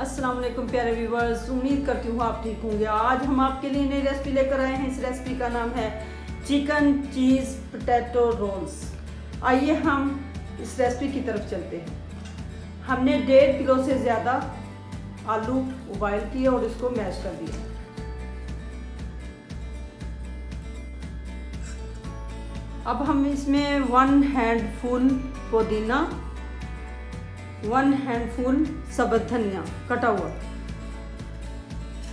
अस्सलाम वालेकुम प्यारे व्यूवर्स, उम्मीद करती हूँ आप ठीक होंगे। आज हम आपके लिए नई रेसिपी लेकर आए हैं। इस रेसिपी का नाम है चिकन चीज़ पोटैटो रोल्स। आइए हम इस रेसिपी की तरफ चलते हैं। हमने 1.5 किलो से ज़्यादा आलू उबाइल किए और इसको मैश कर दिया। अब हम इसमें 1 हैंडफुल पुदीना, 1 हैंडफुल सब्ज़ धनिया कटा हुआ,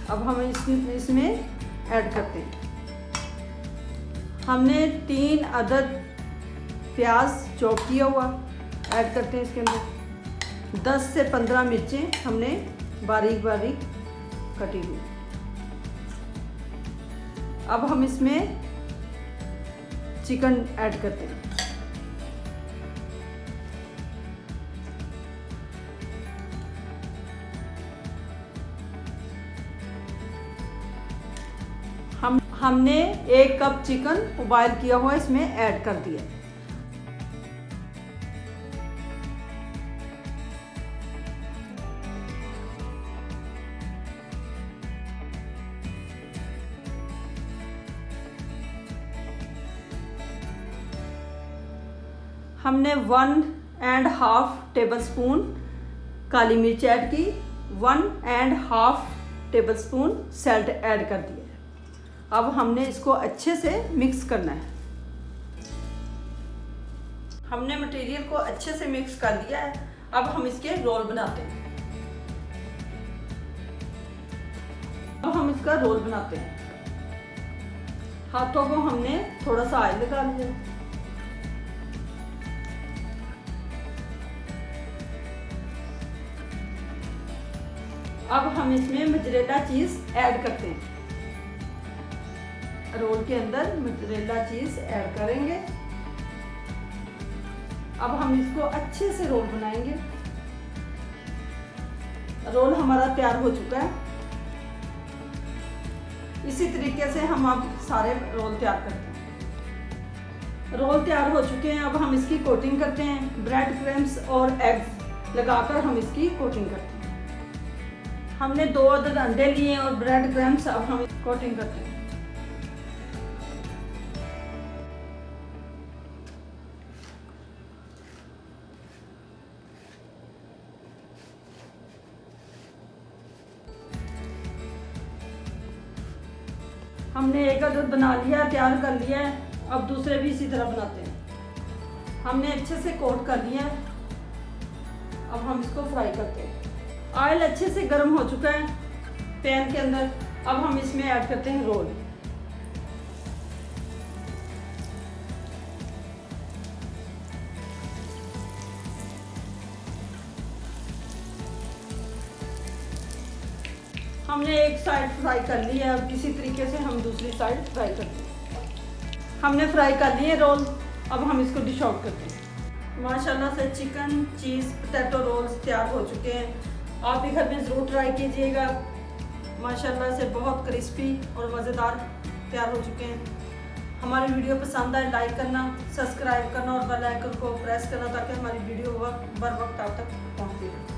अब हम इसमें ऐड करते हैं। हमने 3 अदद प्याज चॉप किया हुआ ऐड करते हैं इसके अंदर। 10 से 15 मिर्चें हमने बारीक बारीक कटी हुई। अब हम इसमें चिकन ऐड करते हैं। हमने 1 कप चिकन उबाइल किया हुआ इसमें ऐड कर दिया। हमने 1.5 टेबलस्पून काली मिर्च ऐड की, 1.5 टेबलस्पून सॉल्ट ऐड कर दिया। अब हमने इसको अच्छे से मिक्स करना है। हमने मटेरियल को अच्छे से मिक्स कर लिया है। अब हम इसके रोल बनाते हैं। अब हम इसका रोल बनाते हैं। हाथों को हमने थोड़ा सा ऑयल लगा लिया। अब हम इसमें मोज़रेला चीज़ ऐड करते हैं। रोल के अंदर मोज़रेला चीज़ ऐड करेंगे। अब हम इसको अच्छे से रोल बनाएंगे। रोल हमारा तैयार हो चुका है। इसी तरीके से हम अब सारे रोल तैयार करते हैं। रोल तैयार हो चुके हैं। अब हम इसकी कोटिंग करते हैं। ब्रेड क्रम्स और एग्स लगाकर हम इसकी कोटिंग करते हैं। हमने 2 अदद अंडे लिए और ब्रेड क्रम्स, अब हम कोटिंग करते हैं। हमने 1 अदद बना लिया, तैयार कर लिया है। अब दूसरे भी इसी तरह बनाते हैं। हमने अच्छे से कोट कर लिया है। अब हम इसको फ्राई करते हैं। ऑयल अच्छे से गर्म हो चुका है पैन के अंदर। अब हम इसमें ऐड करते हैं रोल। हमने एक साइड फ्राई कर ली है। अब इसी तरीके से हम दूसरी साइड फ्राई करते हैं। हमने फ्राई कर लिए रोल। अब हम इसको डिश आउट करते हैं। माशाल्लाह से चिकन चीज़ पोटैटो रोल्स तैयार हो चुके हैं। आप भी घर में ज़रूर ट्राई कीजिएगा। माशाल्लाह से बहुत क्रिस्पी और मज़ेदार तैयार हो चुके हैं। हमारी वीडियो पसंद आए लाइक करना, सब्सक्राइब करना और बेल आइकन को प्रेस करना ताकि हमारी वीडियो बर वक्त आप तक पहुँचे।